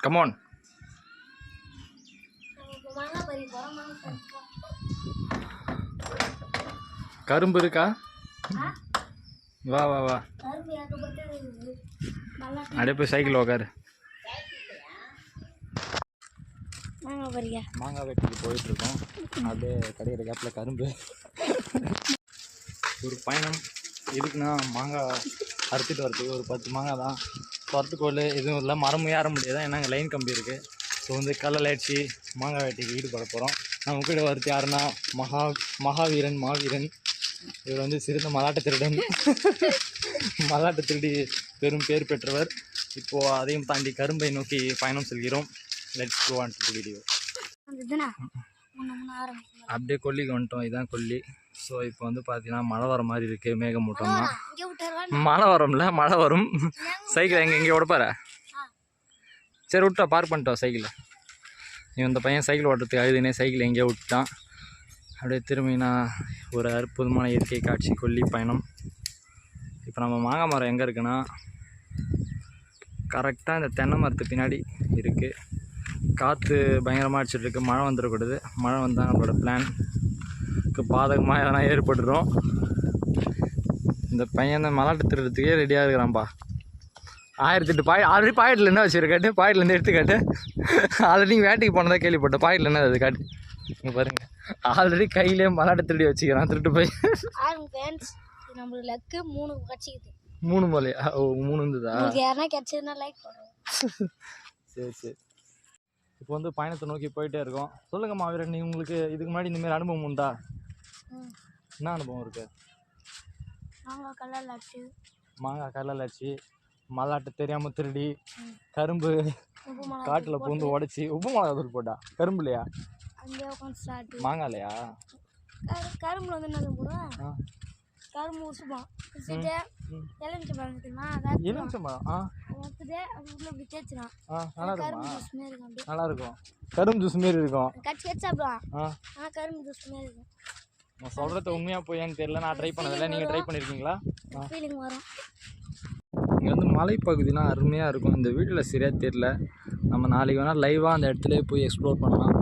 Come on. கரும்பு இருக்கா? வா வா வா, அப்படியே போய் சைக்கிள் உக்காரு. மாங்காய் வெட்டிக்கு போயிட்டு இருக்கோம். அப்படியே கடையிற கேப்பில் கரும்பு. ஒரு பயணம் எதுக்குன்னா மாங்காய் அறுத்துட்டு வரதுக்கு. ஒரு 10 மாங்காய் தான், துரத்துக்கோல் எதுவும் இல்லை, மரமும் ஏற முடியாது, ஏன்னா அங்கே லைன் கம்பி இருக்குது. ஸோ வந்து கல்லில் அடிச்சு மாங்காய் வெட்டிக்கு ஈடுபட போகிறோம். நம்ம கூட வருது யாருன்னா மாவீரன். இவர் வந்து சிறந்த மலாட்ட திருடன். மலாட்ட திருடி பெரும் பேர் பெற்றவர். இப்போது அதையும் தாண்டி கரும்பை நோக்கி பயணம் செல்கிறோம். Let's go on to video. அப்படியே கொல்லிக்கு வந்துட்டோம். இதுதான் கொல்லி. ஸோ இப்போ வந்து பார்த்தீங்கன்னா மழை வர மாதிரி இருக்குது. மேகமூட்டமாக மழை வரும்ல, மழை வரும். சைக்கிள் எங்கே உடப்பார? சரி விட்டா, பார்க் பண்ணிட்டோம் சைக்கிளை. இந்த பையன் சைக்கிள் ஓட்டுறதுக்கு அழுதுனே சைக்கிள் எங்கேயோ விட்டுட்டான். அப்படியே திரும்பினா ஒரு அற்புதமான இயற்கை காட்சி, கொல்லி பயணம். இப்போ நம்ம மாங்காய் மரம் எங்கே இருக்குன்னா கரெக்டாக இந்த தென்னை மரத்துக்கு பின்னாடி இருக்குது. காற்று பயங்கரமாக அடிச்சிட்ருக்கு. மழை வந்துடக்கூடாது. மழை வந்தால் நம்மளோட பிளானுக்கு பாதகமாக எதனா ஏற்பட்டுரும். இந்த பையன் தான் மலாட்டு திருடுறதுக்கே ரெடியாக இருக்கிறான்ப்பா. 1008 ஆல்ரெடி பாக்கெட்டில் என்ன வச்சுருக்காட்டு, பாக்கெட்லேருந்து எடுத்துக்காட்டு. ஆல்ரெடி வேட்டைக்கு போனதாக கேள்விப்பட்டேன். பாக்கெட்டில் என்ன அது காட்டு. இங்கே பாருங்க, ஆல்ரெடி கையிலே மலாட்டு திருடி வச்சுக்கிறான். திருட்டு போய் நம்மளுக்கு 3 கட்சிக்குது. 3 மலையா? ஓ 3 இருந்ததா? யாருன்னா கிடைச்சதுன்னா லைக் பண்ணுவோம். சரி சரி. இப்போ வந்து பயணத்தை நோக்கி போயிட்டே இருக்கோம். சொல்லுங்க மாவீரன், நீ உங்களுக்கு இதுக்கு முன்னாடி இந்தமாரி அனுபவம் உண்டா? என்ன அனுபவம் இருக்கு? மாங்காய் கல்லால் அடிச்சு, மல்லாட்டு தெரியாமல் திருடி, கரும்பு காட்டில் பூந்து உடச்சி, உப்பு மிளகா தூள் போட்டா. கரும்பு இல்லையா? மாங்காய் இல்லையா? கரும்புல வந்து என்ன போடுவேன்? கரும்பு உசுப்போம். உசுட்டு எலுமிச்சை பழம் தெரியுமா? எலுமிச்சை பழம் உள்ள இப்படி தேய்ச்சிடும். நல்லா இருக்கும். கரும்பு ஜூஸ் மாரி இருக்கும். கட்சி கட்சி சாப்பிடுவான். ஆனால் கரும்பு ஜூஸ் மாரி இருக்கும். நான் சொல்கிறது உண்மையாக போயான்னு தெரியல. நான் ட்ரை பண்ணதில்லை. நீங்கள் ட்ரை பண்ணியிருக்கீங்களா? ஃபீலிங் வரும். இங்கே வந்து மலைப்பகுதிலாம் அருமையாக இருக்கும். இந்த வீட்டில் சரியாக தெரியல. நம்ம நாளைக்கு வேணால் லைவாக அந்த இடத்துல போய் எக்ஸ்ப்ளோர் பண்ணலாம்.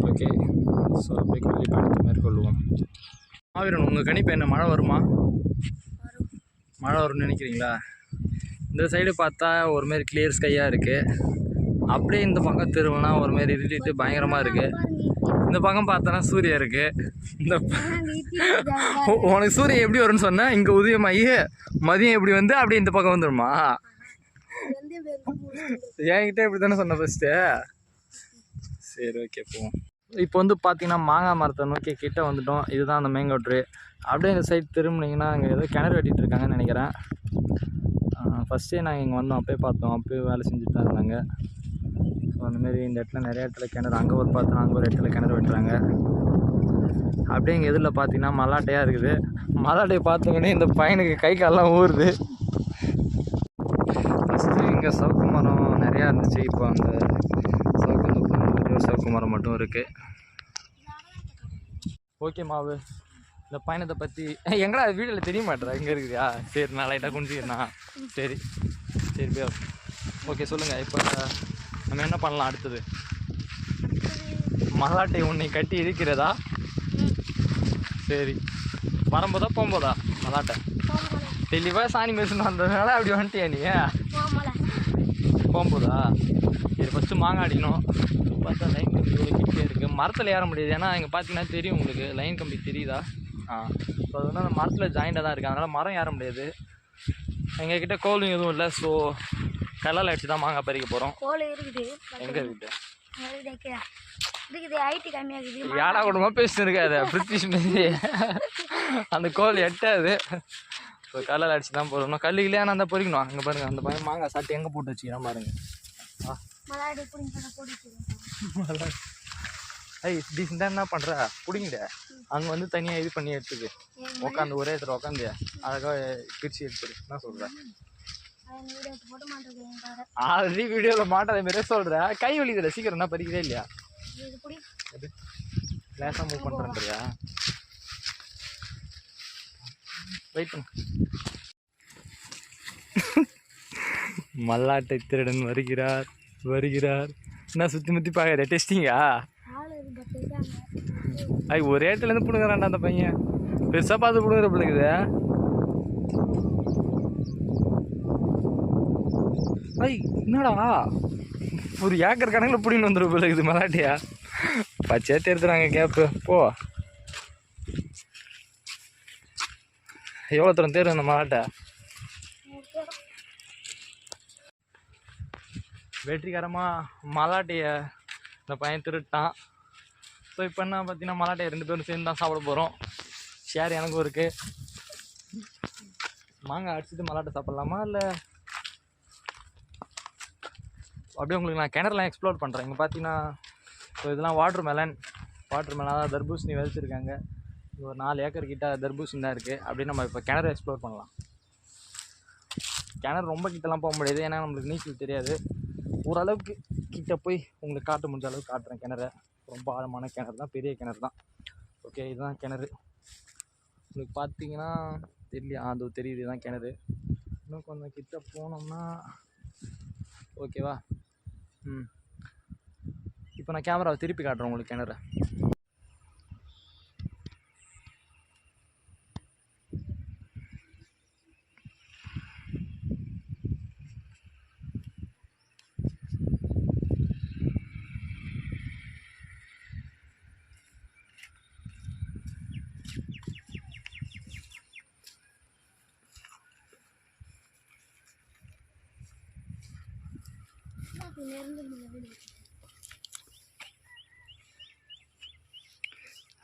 ஓகே, ஸோ அப்படியே கொல்லி பயணத்தை மேற்கொள்ளுவோம். மாவீரன், உங்கள் கணிப்பு என்ன? மழை வருமா? மழை வரும்னு நினைக்கிறீங்களா? இந்த சைடு பார்த்தா ஒருமாரி கிளியர் ஸ்கையாக இருக்குது. அப்படியே இந்த பக்கம் திரும்பினா ஒருமாரி இருட்டிட்டு பயங்கரமாக இருக்குது. இந்த பக்கம் பார்த்தோன்னா சூரியன் இருக்குது. இந்த உனக்கு சூரியன் எப்படி வரும்னு சொன்னால், இங்கே உதயமாகி மதியம் எப்படி வந்து அப்படியே இந்த பக்கம் வந்துடுமா? என்கிட்ட இப்படி தானே சொன்ன ஃபஸ்ட்டு. சரி ஓகே, போவோம். இப்போ வந்து பார்த்தீங்கன்னா மாங்காய் மரத்தை நோக்கி கிட்ட வந்துட்டோம். இதுதான் அந்த மேங்கோட்ரு. அப்படியே இந்த சைடு திரும்பினீங்கன்னா அங்கே ஏதோ கிணறு வெட்டிகிட்டு இருக்காங்கன்னு நினைக்கிறேன். ஃபஸ்ட்டே நாங்கள் இங்கே வந்தோம், அப்போயே பார்த்தோம். அப்போயே வேலை செஞ்சுட்டு தான் இருந்தாங்க. ஸோ அந்தமாரி இந்த இடத்துல நிறைய இடத்துல கிணறு, அங்கே ஒரு பார்த்தோம், அங்கே ஒரு இடத்துல கிணறு வெட்டுறாங்க. அப்படியே இங்கே எதில் பார்த்தீங்கன்னா மல்லாட்டையாக இருக்குது. மல்லாட்டையை பார்த்தோன்னே இந்த பையனுக்கு கை காலெலாம் ஊறுது. ஃபஸ்ட்டு இங்கே சவுக்கு மரம் நிறையா இருந்துச்சு. இப்போ அந்த சவுக்கு மரம் மட்டும் இருக்குது. ஓகே மாவு, இந்த பயணத்தை பற்றி எங்கடா வீடியோவில் தெரிய மாட்டேறா? இங்கே இருக்குதா? சரி, நான் லைட்டாக குடிச்சிக்கிறேண்ணா. சரி சரி பே. ஓகே சொல்லுங்கள், இப்போ நம்ம என்ன பண்ணலாம் அடுத்தது? மல்லாட்டை உன்னை கட்டி இருக்கிறதா? சரி, வரும்போதா போகும்போதா? மல்லாட்டை தெளிவாக சாணி மெஷின் வந்ததுனால அப்படி வந்துட்டியா நீ? போகும்போதா? சரி, ஃபஸ்ட்டு மாங்காய் அடிக்கணும். பார்த்தா லைன் கம்பி இவ்வளோ கிட்டே இருக்குது. மரத்தில் ஏற முடியாது, ஏன்னா இங்கே பார்த்தீங்கன்னா தெரியும் உங்களுக்கு. லைன் கம்பி தெரியுதா? ஸோ அது வந்து அந்த மரத்தில் ஜாயிண்டாக தான் இருக்குது. அதனால் மரம் ஏற முடியாது. எங்ககிட்ட கோலும் எதுவும் இல்லை. ஸோ கல்லால் அடிச்சு தான் மாங்காய் பறிக்க போகிறோம். கோல் இருக்குது. எங்கே இருக்குது? ஐடி கம்மியாகுது. ஏடா கூடமா பேசிட்டு இருக்காது பிரிட்டிஷ் மாரி. அந்த கோல் எட்டாது. ஸோ கல்லால் அடிச்சு தான் போடணும். கல்லுகளே ஆனால் அந்த பொறிக்கணும். அங்கே பாருங்கள், அந்த பையன் மாங்காய் சாப்பிட்டு எங்கே போட்டு வச்சுக்கிறான் பாருங்க. ஐய் டீசெண்டாக என்ன பண்ணுற? பிடிங்கிட அங்கே வந்து தனியாக இது பண்ணி எடுத்துக்கு. உட்காந்து ஒரே இடத்துல உட்காந்து அழகாக பிரித்து எடுத்துரு. என்ன சொல்கிறேன்? ஆல்ரெடி வீடியோவில் மாட்டாத மாரியே சொல்கிறேன். கை வலிக்குதுல, சீக்கிரம் என்ன பறிக்கிறே இல்லையா? லேசாக மூவ் பண்ணுறேன்றியா? வெயிட் பண்ணு. மல்லாட்டை திருடன் வருகிறார். வருகிறார். என்ன சுற்றி முற்றி பார்க்குற டெஸ்டிங்கா? ஆள் பட்டு ஐ ஒரு ஏட்டிலேருந்து பிடுங்குறான்டா அந்த பையன். பெருசாக பார்த்து பிடுங்குற பிள்ளைக்குது. ஐ என்னடா ஒரு ஏக்கர் கணக்கில் பிடின்னு வந்துடும் பிள்ளைக்குது மலாட்டியா. பச்சையாக தேர்த்துறாங்க கேப்பு. போ எவ்வளோ தூரம் தேர் இந்த மலாட்டை. வெற்றிகரமாக மலாட்டையை இந்த பையன் திருட்டான். ஸோ இப்போ என்ன பார்த்தீங்கன்னா மலாட்டையை 2 பேரும் சேர்ந்து தான் சாப்பிட போகிறோம். ஷேர் எனக்கும் இருக்குது. மாங்காய் அடிச்சுட்டு மலாட்டை சாப்பிட்லாமா இல்லை அப்படியே உங்களுக்கு நான் கிணறுலாம் எக்ஸ்ப்ளோர் பண்ணுறேன். இங்கே பார்த்தீங்கன்னா ஸோ இதெல்லாம் வாட்டர் மெலன் தான் தர்பூசணி விதைச்சிருக்காங்க. ஒரு 4 ஏக்கர் கிட்ட தர்பூசணி தான் இருக்குது. அப்படியே நம்ம இப்போ கிணறு எக்ஸ்ப்ளோர் பண்ணலாம். கிணறு ரொம்ப கிட்டலாம் போக முடியாது, ஏன்னா நம்மளுக்கு நீச்சல் தெரியாது. ஓரளவுக்கு கிட்ட போய் உங்களுக்கு காட்ட முடிஞ்ச அளவுக்கு காட்டுறேன் கிணறு. ரொம்ப ஆழமான கிணறு தான், பெரிய கிணறு தான். ஓகே இதுதான் கிணறு. உங்களுக்கு பார்த்தீங்கன்னா தெரியலையா? அது தெரியுது, இதுதான் கிணறு. இன்னும் கொஞ்சம் கிட்ட போனோம்னா ஓகேவா. இப்போ நான் கேமராவை திருப்பி காட்டுறேன் உங்களுக்கு கிணறு.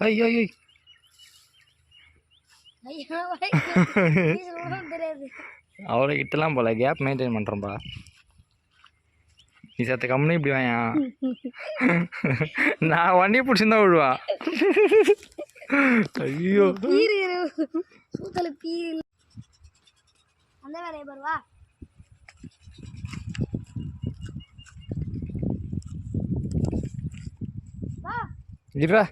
ஐயோ தெரியாது. அவ்வளோ கிட்டலாம் போல, கேப் மெயின்டைன் பண்ணுறோம்பா. நீ சத்த கம்முன்னு இப்படி வாயா. நான் வண்டியை பிடிச்சிருந்தா விழுவா. ஐயோ சூத்தல பீர் அந்த வேலையை பாருவா. இருடா.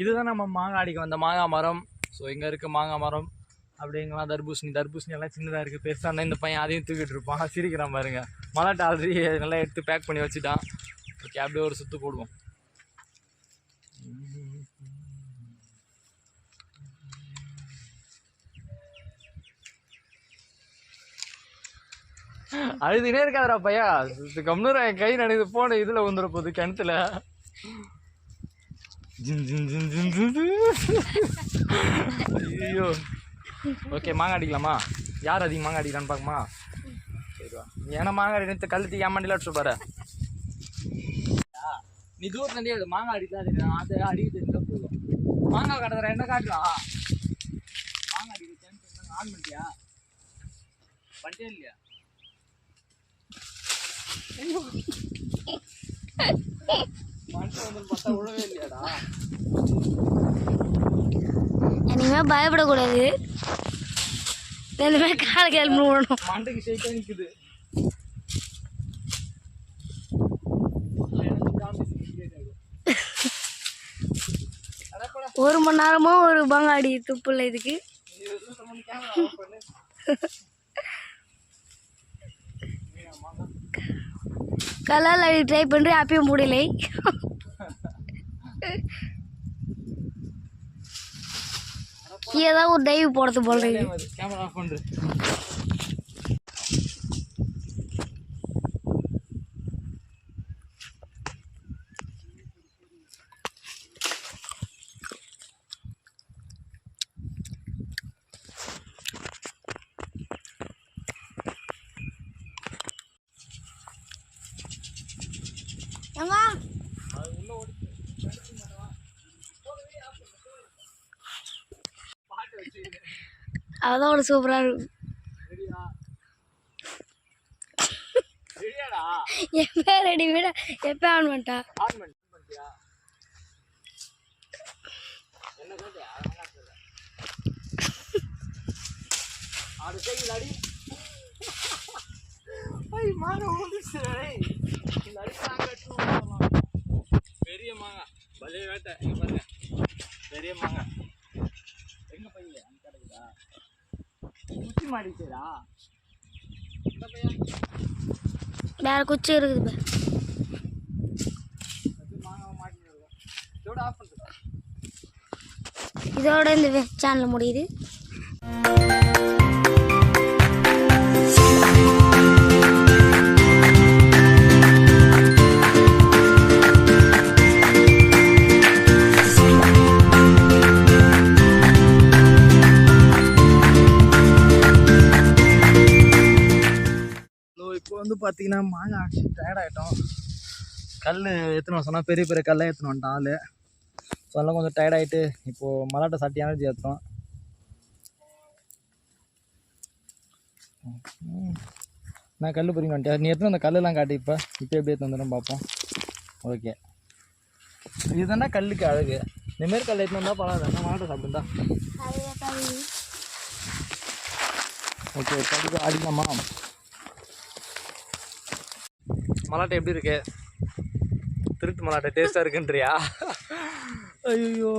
இதுதான் நம்ம மாங்காய் அடிக்க வந்த மாங்காய் மரம். ஸோ இங்கே இருக்க மாங்காய் மரம் அப்படிங்கலாம் தர்பூசணி எல்லாம் சின்னதாக இருக்குது. பெருசாக இருந்தால் இந்த பையன் அதையும் தூக்கிட்டு இருப்பான். சிரிக்கிறான் பாருங்க. மலாட்டை ஆல்ரெடி நல்லா எடுத்து பேக் பண்ணி வச்சுட்டான். ஓகே அப்படியே ஒரு சுற்று போடுவோம். அழுதுனே இருக்காதரா பையா. கம்னூரா என் கை நடுது போன இதில் வந்துட போகுது கிணத்துல. ஐயோ ஓகே மாங்காய் அடிக்கலாமா? யார் அதிகம் மாங்காய் அடிக்கலான்னு பார்க்குமா? சரிவா. ஏன்னா மாங்காய் அடித்து கழுத்து ஏமாண்டிலாம் அடிச்சு பாரு. நீ தூரத்துலேயே அது மாங்காய் அடிக்கலாம். அதை அடிக்கிட்டு இருந்தால் போதும். மாங்காய் கடத்துற என்ன காட்டலாம்? மாங்காய் அடிக்க ஆன் பண்ணிட்டியா? பண்ணிட்டே இல்லையா? இனிமே பயப்படக்கூடாது. இனிமே கால கிளம்பி விடணும். மண்டைக்கு ஷேக்கா நிக்குது. ஒரு மணி நேரமா ஒரு பங்காடி துப்புல இதுக்கு. கலால் அடி ட்ரை பண்ணுறேன், அப்பயும் முடியலை. ஏதாவது ஒரு டைவ் போடுறது போல. கேமரா ஆஃப் பண்ணு. அதோட சூப்பரா இருக்கும். என் பேர் ரெடி விட எப்ப ஆன் பண்ணிட்டா? பெரிய மாங்காய் பழைய வேட்டை இங்க பாருங்க பெரிய மாங்காய் எங்க பையன் அங்க கிடைக்குதா குச்சி மாடிச்சா இந்த பையன் வேற குச்சி இருக்குது மாங்காய் மாட்டிருக்கோம் இதோட ஆஃப் பண்ணுறேன் இதோட இந்த சேனல் முடியுது இப்போ வந்து பார்த்தீங்கன்னா மாங்காய் அடிச்சு டயர்ட் ஆகிட்டோம் கல் எத்தனை சொன்னால் பெரிய பெரிய கல்லை எத்தனை வந்துட்டான் ஆள் ஸோ அதெல்லாம் கொஞ்சம் டயர்ட் ஆகிட்டு இப்போது மலாட்டை சாப்பிட்டு எனர்ஜி ஏற்றோம் நான் கல் பொறிங்க வந்துட்டேன் நீ எத்தனை அந்த கல்லெல்லாம் காட்டி இப்போ எப்படி எடுத்து வந்துடும் பார்ப்போம் ஓகே இதுதானே கல்லுக்கு அழகு இந்தமாரி கல் எடுத்து வந்தால் பரவாயில்ல மலாட்டை சாப்பிட்டுந்தா ஓகே கடுக்கு அடிக்கலாமா மலாட்டை எப்படி இருக்கு திருட்டு மலாட்டை டேஸ்ட்டாக இருக்குன்றியா ஐயோ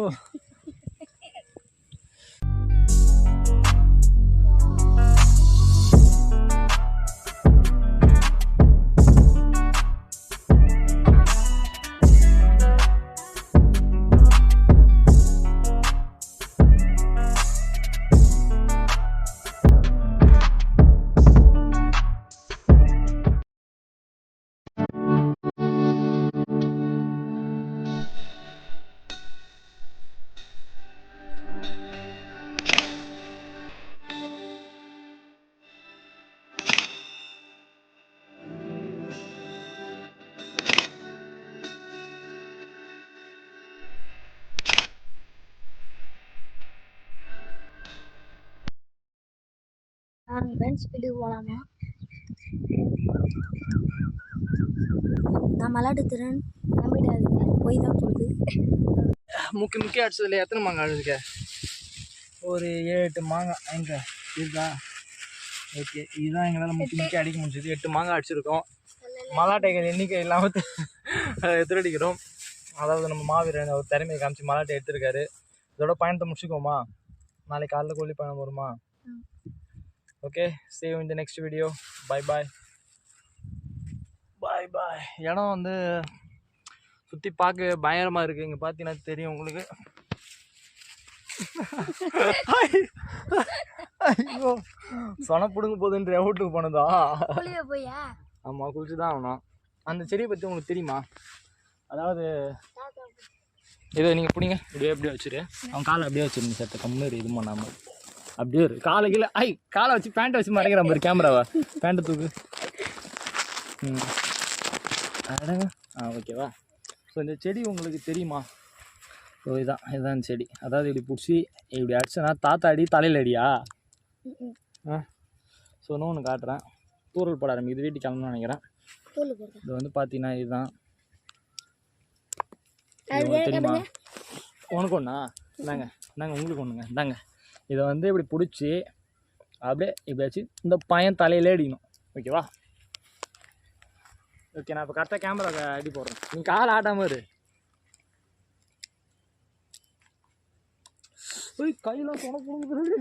ஃப்ரெண்ட்ஸ் வீட்டுக்கு போகலாமா நான் மலாட்டு திறன் நம்பிடாது போய் தான் போகுது முக்கிய அடிச்சதுல எத்தனை மாங்காய் அடிச்சிருக்க ஒரு 7-8 மாங்காய் எங்கே இருக்கா ஓகே இதுதான் எங்களால் முக்கிய அடிக்க முடிஞ்சது 8 மாங்காய் அடிச்சிருக்கோம் மலாட்டைகள் எண்ணிக்கை இல்லாமல் எதிரடிக்கிறோம் அதாவது நம்ம மாவீரன் ஒரு திறமையை காமிச்சு மலாட்டை எடுத்திருக்காரு இதோட பயணத்தை முடிச்சுக்கோமா நாளைக்கு காலைல கோழி பயணம் வருமா okay see you in the next video bye bye bye bye இடம் வந்து சுற்றி பார்க்க பயங்கரமாக இருக்குது இங்கே பார்த்தீங்கன்னா தெரியும் உங்களுக்கு ஐயோ சொன பிடுங்க போகுதுன்ற வீட்டுக்கு போனதா போயா ஆமாம் குளிச்சு தான் ஆகணும் அந்த செடியை பற்றி உங்களுக்கு தெரியுமா அதாவது இதை நீங்கள் பிடிங்க இப்படியே வச்சுரு அவன் காலை அப்படியே வச்சுருங்க சட்ட கம்முன்னு இது பண்ணாமல் அப்படியே ஒரு காலை கீழே காலை வச்சு பேண்ட்டை வச்சு மறைக்கிறான் பாரு கேமராவை பேண்ட்டை தூக்கு அடங்க ஓகேவா ஸோ இந்த செடி உங்களுக்கு தெரியுமா ஸோ இதுதான் செடி அதாவது இப்படி பிடிச்சி இப்படி அடிச்சனா தாத்தா அடி தலையில் அடியா ஸோ இன்னொன்று காட்டுறேன் தூரல் போட ஆரம்பிக்குது வீட்டுக்கு கிளம்பணும்னு நினைக்கிறேன் இது வந்து பார்த்தீங்கன்னா இதுதான் தெரியுமா உனக்கு ஒன்றா இந்தாங்க உங்களுக்கு ஒன்றுங்க இந்தாங்க இதை வந்து இப்படி பிடிச்சி அப்படியே இப்படி வச்சு இந்த பையன் தலையிலே அடிக்கணும் ஓகேவா ஓகே நான் இப்போ கரெக்டாக கேமரா அடி போடுறேன் நீ கால் ஆட்டாமல் இரு கையெல்லாம் சொன்ன போடுறது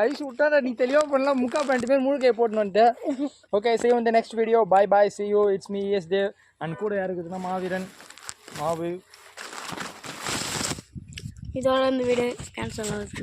ஐஸ் விட்டா நீ தெளிவாக பண்ணலாம் முக்கா பேண்ட் பேர் முழு கை போட்டுன்னு வந்துட்டு okay see you in the next video bye bye see you it's me ES Dev and கூட யார் இருக்குதுன்னா மாவீரன் மாவு இதோட இந்த வீடியோ கேன்சல் ஆகுது